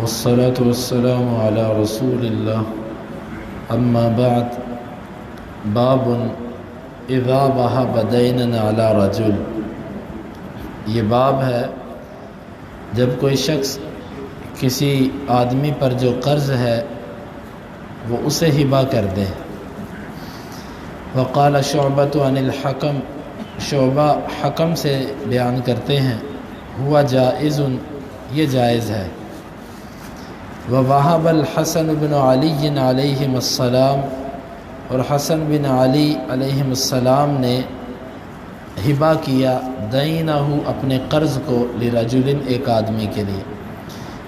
والصلاة والسلام على رسول الله اما بعد باب اذا وهب دينا على رجل، یہ باب ہے جب کوئی شخص کسی آدمی پر جو قرض ہے وہ اسے ہبہ کر دے۔ وقال شعبۃ عن الحکم، شعبہ حکم سے بیان کرتے ہیں، ہوا جائز، یہ جائز ہے۔ ووہب الحسن بن علی علیہم السلام، اور حسن بن علی علیہم السلام نے ہبہ کیا دینہ، اپنے قرض کو، لرجل، ایک آدمی کے لیے۔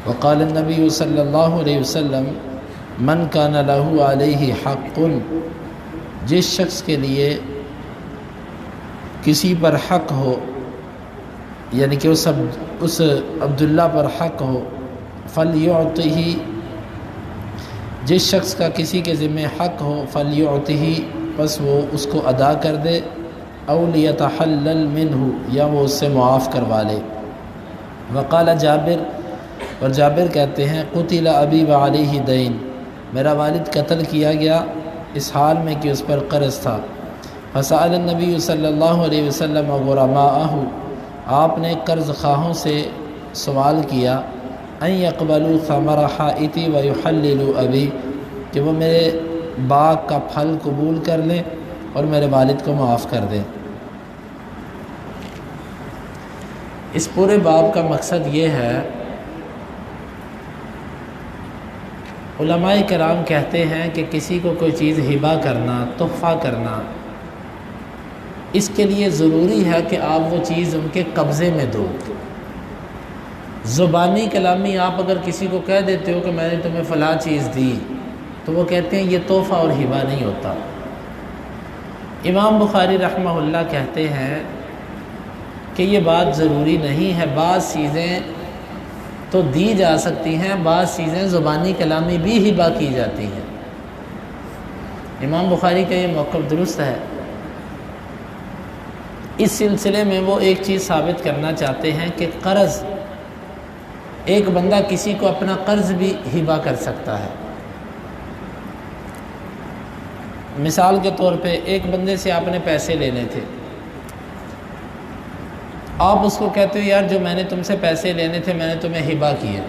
وقال النبی صلی اللہ علیہ وسلم من کان لہ علیہ حق، جس شخص کے لیے کسی پر حق ہو، یعنی کہ اس عبداللہ پر حق ہو، فلیعطہ، جس شخص کا کسی کے ذمہ حق ہو، فلیعطہ، پس وہ اس کو ادا کر دے، او لیتحلل منہ، یا وہ اس سے معاف کروا لے۔ وقال جابر، اور جابر کہتے ہیں قتل ابی وعلیہ دین، میرا والد قتل کیا گیا اس حال میں کہ اس پر قرض تھا۔ فسأل النبی صلی اللہ علیہ وسلم غرماءہ، آپ نے قرض خواہوں سے سوال کیا، ان یقبلوا ثمر حائطی ویحللوا ابی، کہ وہ میرے باغ کا پھل قبول کر لیں اور میرے والد کو معاف کر دیں۔ اس پورے باب کا مقصد یہ ہے، علماء کرام کہتے ہیں کہ کسی کو کوئی چیز ہبہ کرنا، تحفہ کرنا، اس کے لیے ضروری ہے کہ آپ وہ چیز ان کے قبضے میں دو۔ زبانی کلامی آپ اگر کسی کو کہہ دیتے ہو کہ میں نے تمہیں فلاں چیز دی، تو وہ کہتے ہیں یہ تحفہ اور ہبہ نہیں ہوتا۔ امام بخاری رحمہ اللہ کہتے ہیں کہ یہ بات ضروری نہیں ہے، بعض چیزیں تو دی جا سکتی ہیں، بعض چیزیں زبانی کلامی بھی ہبہ کی جاتی ہیں۔ امام بخاری کا یہ موقف درست ہے۔ اس سلسلے میں وہ ایک چیز ثابت کرنا چاہتے ہیں کہ قرض، ایک بندہ کسی کو اپنا قرض بھی ہبہ کر سکتا ہے۔ مثال کے طور پہ ایک بندے سے آپ نے پیسے لینے تھے، آپ اس کو کہتے ہو یار جو میں نے تم سے پیسے لینے تھے میں نے تمہیں ہبہ کیے،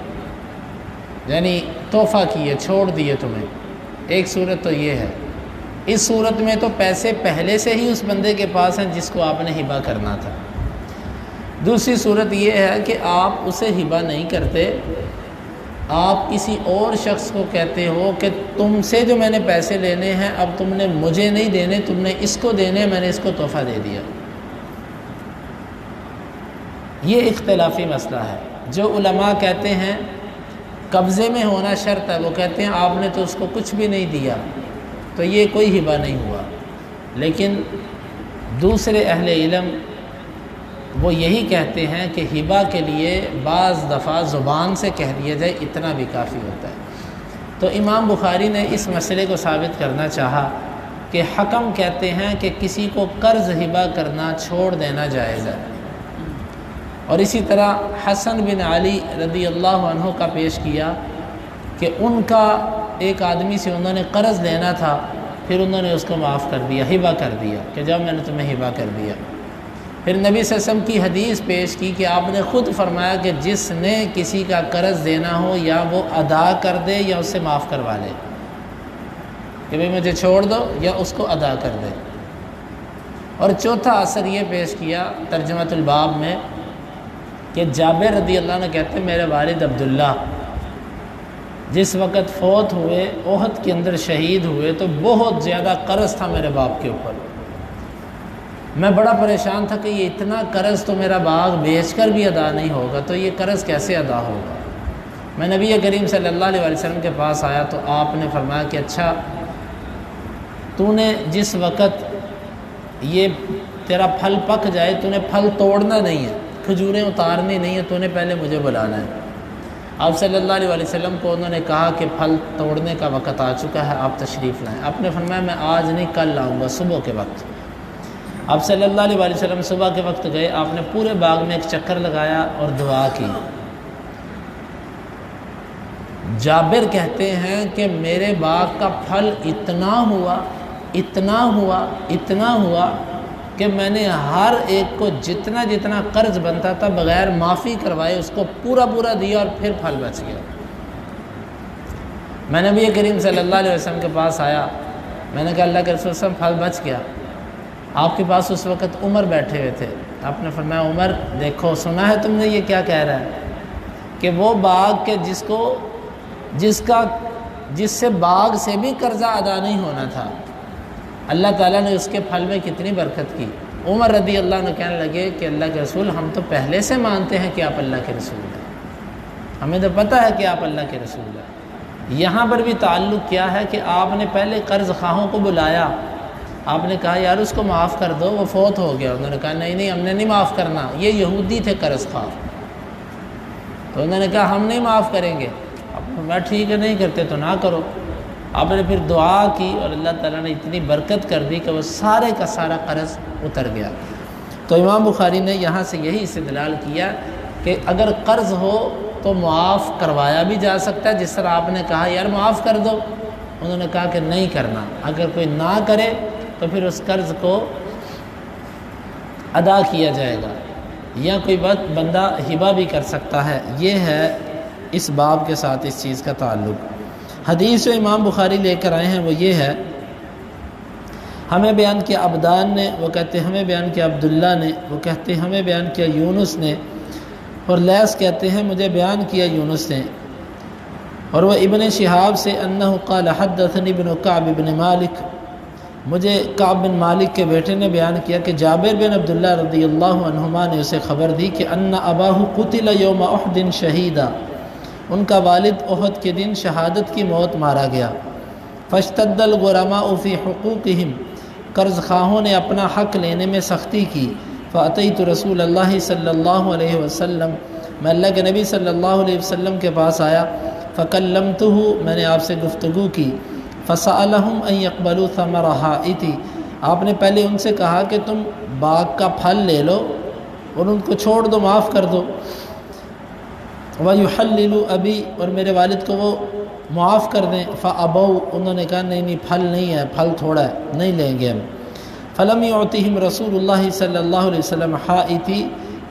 یعنی تحفہ کیے، چھوڑ دیے تمہیں۔ ایک صورت تو یہ ہے، اس صورت میں تو پیسے پہلے سے ہی اس بندے کے پاس ہیں جس کو آپ نے ہبہ کرنا تھا۔ دوسری صورت یہ ہے کہ آپ اسے ہبہ نہیں کرتے، آپ کسی اور شخص کو کہتے ہو کہ تم سے جو میں نے پیسے لینے ہیں اب تم نے مجھے نہیں دینے، تم نے اس کو دینے، میں نے اس کو تحفہ دے دیا۔ یہ اختلافی مسئلہ ہے۔ جو علماء کہتے ہیں قبضے میں ہونا شرط ہے، وہ کہتے ہیں آپ نے تو اس کو کچھ بھی نہیں دیا تو یہ کوئی ہبہ نہیں ہوا۔ لیکن دوسرے اہل علم وہ یہی کہتے ہیں کہ ہبہ کے لیے بعض دفعہ زبان سے کہہ دیا جائے اتنا بھی کافی ہوتا ہے۔ تو امام بخاری نے اس مسئلے کو ثابت کرنا چاہا کہ حکم کہتے ہیں کہ کسی کو قرض ہبہ کرنا، چھوڑ دینا جائز ہے۔ اور اسی طرح حسن بن علی رضی اللہ عنہ کا پیش کیا کہ ان کا ایک آدمی سے انہوں نے قرض لینا تھا، پھر انہوں نے اس کو معاف کر دیا، ہبہ کر دیا کہ جب میں نے تمہیں ہبہ کر دیا۔ پھر نبی صلی اللہ علیہ وسلم کی حدیث پیش کی کہ آپ نے خود فرمایا کہ جس نے کسی کا قرض دینا ہو یا وہ ادا کر دے یا اس سے معاف کروا لے، کہ بھئی مجھے چھوڑ دو یا اس کو ادا کر دے۔ اور چوتھا اثر یہ پیش کیا ترجمۃ الباب میں کہ جابر رضی اللہ عنہ کہتے ہیں میرے والد عبداللہ جس وقت فوت ہوئے، احد کے اندر شہید ہوئے، تو بہت زیادہ قرض تھا میرے باپ کے اوپر۔ میں بڑا پریشان تھا کہ یہ اتنا قرض تو میرا باغ بیچ کر بھی ادا نہیں ہوگا، تو یہ قرض کیسے ادا ہوگا؟ میں نبی کریم صلی اللہ علیہ وسلم کے پاس آیا تو آپ نے فرمایا کہ اچھا تو نے جس وقت یہ تیرا پھل پک جائے، تو نے پھل توڑنا نہیں ہے، کھجوریں اتارنی نہیں ہے، تو نے پہلے مجھے بلانا ہے۔ آپ صلی اللہ علیہ وسلم کو انہوں نے کہا کہ پھل توڑنے کا وقت آ چکا ہے، آپ تشریف لائیں۔ آپ نے فرمایا میں آج نہیں کل آؤں گا صبح کے وقت۔ آپ صلی اللہ علیہ وسلم صبح کے وقت گئے، آپ نے پورے باغ میں ایک چکر لگایا اور دعا کی۔ جابر کہتے ہیں کہ میرے باغ کا پھل اتنا ہوا کہ میں نے ہر ایک کو جتنا جتنا قرض بنتا تھا بغیر معافی کروائے اس کو پورا دیا اور پھر پھل بچ گیا۔ میں نے نبی کریم صلی اللہ علیہ وسلم کے پاس آیا، میں نے کہا اللہ کے رسول صلی اللہ علیہ وسلم پھل بچ گیا۔ آپ کے پاس اس وقت عمر بیٹھے ہوئے تھے، آپ نے فرمایا عمر دیکھو سنا ہے تم نے یہ کیا کہہ رہا ہے کہ وہ باغ کے جس سے باغ سے بھی قرضہ ادا نہیں ہونا تھا، اللہ تعالیٰ نے اس کے پھل میں کتنی برکت کی۔ عمر رضی اللہ عنہ کہنے لگے کہ اللہ کے رسول ہم تو پہلے سے مانتے ہیں کہ آپ اللہ کے رسول ہیں، ہمیں تو پتہ ہے کہ آپ اللہ کے رسول ہیں۔ یہاں پر بھی تعلق کیا ہے کہ آپ نے پہلے قرض خواہوں کو بلایا، آپ نے کہا یار اس کو معاف کر دو، وہ فوت ہو گیا۔ انہوں نے کہا نہیں ہم نے نہیں معاف کرنا، یہ یہودی تھے قرض خواہ، تو انہوں نے کہا ہم نہیں معاف کریں گے۔ میں ٹھیک ہے نہیں کرتے تو نہ کرو۔ آپ نے پھر دعا کی اور اللہ تعالیٰ نے اتنی برکت کر دی کہ وہ سارے کا سارا قرض اتر گیا۔ تو امام بخاری نے یہاں سے یہی استدلال کیا کہ اگر قرض ہو تو معاف کروایا بھی جا سکتا ہے، جس طرح آپ نے کہا یار معاف کر دو، انہوں نے کہا کہ نہیں کرنا، اگر کوئی نہ کرے تو پھر اس قرض کو ادا کیا جائے گا، یا کوئی بندہ ہبہ بھی کر سکتا ہے۔ یہ ہے اس باب کے ساتھ اس چیز کا تعلق۔ حدیث جو امام بخاری لے کر آئے ہیں وہ یہ ہے، ہمیں بیان کیا عبدان نے، وہ کہتے ہمیں بیان کیا عبداللہ نے، وہ کہتے ہمیں بیان کیا یونس نے، اور لیث کہتے ہیں مجھے بیان کیا یونس نے، اور وہ ابن شہاب سے انہ قال حدثنی ابن کعب بن مالک، مجھے کعب بن مالک کے بیٹے نے بیان کیا کہ جابر بن عبداللہ رضی اللہ عنہما نے اسے خبر دی کہ ان اباہ قتل یوم احد شہیدا، ان کا والد احد کے دن شہادت کی موت مارا گیا۔ فاشتد الغرماء فی حقوقہم، قرض خواہوں نے اپنا حق لینے میں سختی کی۔ فاتیت رسول اللہ صلی اللہ علیہ وسلم، میں اللہ کے نبی صلی اللہ علیہ وسلم کے پاس آیا۔ فکلمتہ، میں نے آپ سے گفتگو کی۔ فسألہم ان یقبلوا ثمر حائطی، آپ نے پہلے ان سے کہا کہ تم باغ کا پھل لے لو اور ان کو چھوڑ دو، معاف کر دو۔ وَيُحَلِّلُ أَبِي، اور میرے والد کو وہ معاف کر دیں۔ فَأَبَوْا، انہوں نے کہا نہیں پھل نہیں ہے، پھل تھوڑا ہے، نہیں لیں گے ہم۔ فَلَمْ يُعْتِهِمْ رسول اللہ صلی اللہ علیہ وسلم حائطی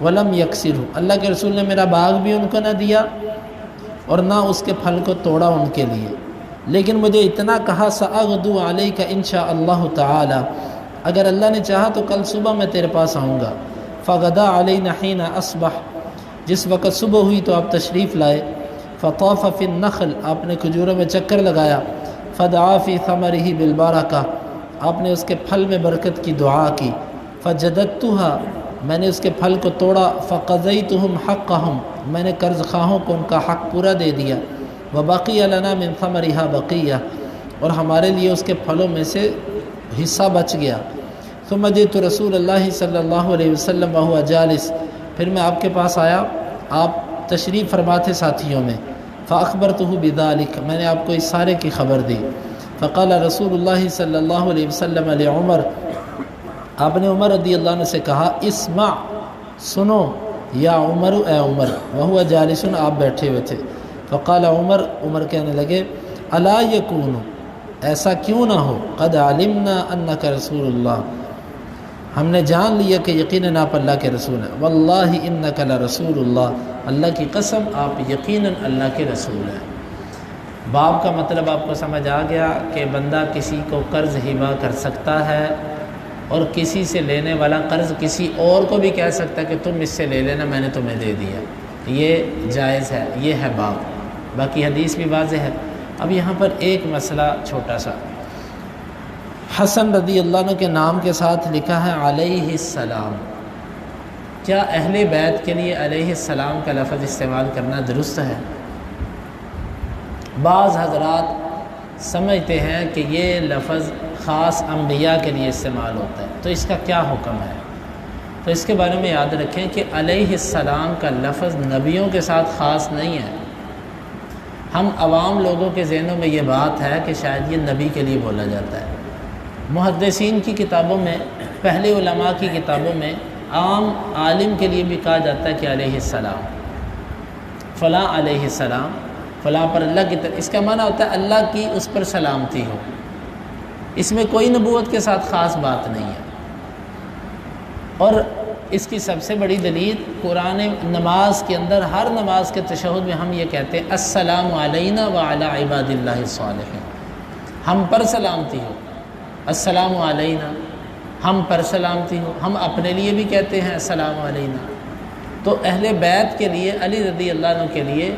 وَلَمْ يَكْسِرْهُ، اللہ کے رسول نے میرا باغ بھی ان کو نہ دیا اور نہ اس کے پھل کو توڑا ان کے لیے، لیکن مجھے اتنا کہا سأغدو علیک انشاء اللہ تعالی، اگر اللہ نے چاہا تو کل صبح میں تیرے پاس آؤں گا۔ فغدا علینا حین اصبح، جس وقت صبح ہوئی تو آپ تشریف لائے۔ فطاف فی النخل، آپ نے کھجوروں میں چکر لگایا۔ فدعا فی ثمرہ بالبرکہ، آپ نے اس کے پھل میں برکت کی دعا کی۔ فجددتها، میں نے اس کے پھل کو توڑا۔ فقضیتہم حقہم، میں نے قرض خواہوں کو ان کا حق پورا دے دیا۔ وبقی لنا من ثمرها بقیہ، اور ہمارے لیے اس کے پھلوں میں سے حصہ بچ گیا۔ ثم جئت رسول اللہ صلی اللہ علیہ وسلم وهو جالس، پھر میں آپ کے پاس آیا، آپ تشریف فرما تھے ساتھیوں میں۔ فاخبرته بذلك، میں نے آپ کو اس سارے کی خبر دی۔ فقال رسول اللہ صلی اللہ علیہ وسلم لعمر، آپ نے عمر رضی اللہ عنہ سے کہا اسمع، سنو، یا عمر، اے عمر، وهو جالس، آپ بیٹھے ہوئے تھے۔ فقال عمر، عمر کہنے لگے الا یکون، ایسا کیوں نہ ہو، قد علمنا انک رسول اللہ، ہم نے جان لیا کہ یقیناً آپ اللہ کے رسول ہیں۔ واللہ انک لرسول اللہ، اللہ کی قسم آپ یقیناً اللہ کے رسول ہیں۔ باب کا مطلب آپ کو سمجھ آ گیا کہ بندہ کسی کو قرض ہبہ کر سکتا ہے، اور کسی سے لینے والا قرض کسی اور کو بھی کہہ سکتا ہے کہ تم اس سے لے لینا، میں نے تمہیں دے دیا، یہ جائز ہے، یہ ہے باب۔ باقی حدیث بھی واضح ہے۔ اب یہاں پر ایک مسئلہ چھوٹا سا، حسن رضی اللہ عنہ کے نام کے ساتھ لکھا ہے علیہ السلام، کیا اہل بیت کے لیے علیہ السلام کا لفظ استعمال کرنا درست ہے؟ بعض حضرات سمجھتے ہیں کہ یہ لفظ خاص انبیاء کے لیے استعمال ہوتا ہے، تو اس کا کیا حکم ہے؟ تو اس کے بارے میں یاد رکھیں کہ علیہ السلام کا لفظ نبیوں کے ساتھ خاص نہیں ہے۔ ہم عوام لوگوں کے ذہنوں میں یہ بات ہے کہ شاید یہ نبی کے لیے بولا جاتا ہے۔ محدثین کی کتابوں میں، پہلے علماء کی کتابوں میں عام عالم کے لیے بھی کہا جاتا ہے کہ علیہ السلام، فلاں علیہ السلام، فلاں پر اللہ کی طرف، اس کا معنی ہوتا ہے اللہ کی اس پر سلامتی ہو، اس میں کوئی نبوت کے ساتھ خاص بات نہیں ہے۔ اور اس کی سب سے بڑی دلیل قرآن نماز کے اندر، ہر نماز کے تشہد میں ہم یہ کہتے ہیں السلام علینا وعلی عباد اللہ الصالحین، ہم پر سلامتی ہو، السلام علینا، ہم پر سلامتی ہو۔ ہم اپنے لیے بھی کہتے ہیں السلام علینا، تو اہل بیت کے لیے، علی رضی اللہ عنہ کے لیے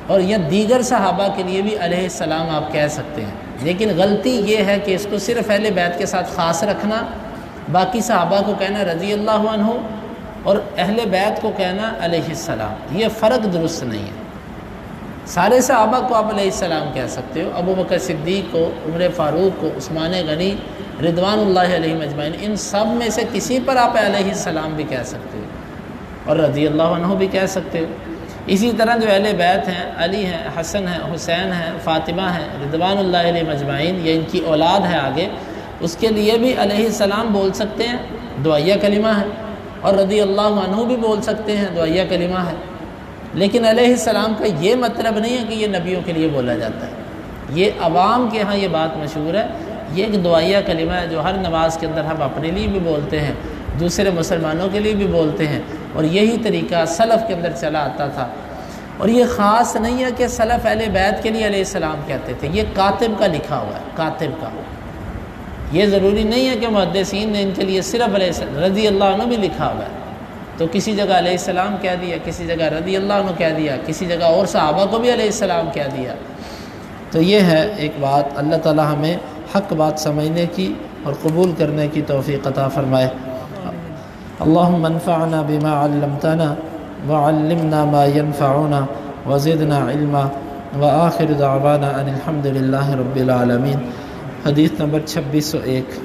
اور یا دیگر صحابہ کے لیے بھی علیہ السلام آپ کہہ سکتے ہیں، لیکن غلطی یہ ہے کہ اس کو صرف اہل بیت کے ساتھ خاص رکھنا، باقی صحابہ کو کہنا رضی اللہ عنہ اور اہل بیت کو کہنا علیہ السلام، یہ فرق درست نہیں ہے۔ سارے صحابہ کو آپ علیہ السلام کہہ سکتے ہو، ابو بکر صدیق کو، عمر فاروق کو، عثمان غنی رضوان اللہ علیہم اجمعین، ان سب میں سے کسی پر آپ علیہ السلام بھی کہہ سکتے ہو اور رضی اللہ عنہ بھی کہہ سکتے ہو۔ اسی طرح جو اہل بیت ہیں، علی ہیں، حسن ہیں، حسین ہیں، فاطمہ ہیں رضوان اللہ علیہم اجمعین، یہ ان کی اولاد ہے آگے، اس کے لیے بھی علیہ السلام بول سکتے ہیں، دعائیہ کلمہ ہے، اور رضی اللہ عنہ بھی بول سکتے ہیں، دعائیہ کلمہ ہے۔ لیکن علیہ السلام کا یہ مطلب نہیں ہے کہ یہ نبیوں کے لیے بولا جاتا ہے، یہ عوام کے ہاں یہ بات مشہور ہے، یہ ایک دعائیہ کلمہ ہے جو ہر نماز کے اندر ہم اپنے لیے بھی بولتے ہیں، دوسرے مسلمانوں کے لیے بھی بولتے ہیں، اور یہی طریقہ سلف کے اندر چلا آتا تھا۔ اور یہ خاص نہیں ہے کہ سلف اہل بیت کے لیے علیہ السلام کہتے تھے، یہ کاتب کا لکھا ہوا ہے، کاتب کا، یہ ضروری نہیں ہے کہ محدثین نے ان کے لیے صرف علیہ السلام رضی اللہ عنہ بھی لکھا ہوا ہے، تو کسی جگہ علیہ السلام کہہ دیا، کسی جگہ رضی اللہ عنہ کہہ دیا، کسی جگہ اور صحابہ کو بھی علیہ السلام کہہ دیا۔ تو یہ ہے ایک بات، اللہ تعالی ہمیں حق بات سمجھنے کی اور قبول کرنے کی توفیق عطا فرمائے۔ اللہم انفعنا بما علمتنا وعلمنا ما ينفعنا وزدنا علما وآخر دعوانا ان الحمد للہ رب العالمین۔ حدیث نمبر 2601۔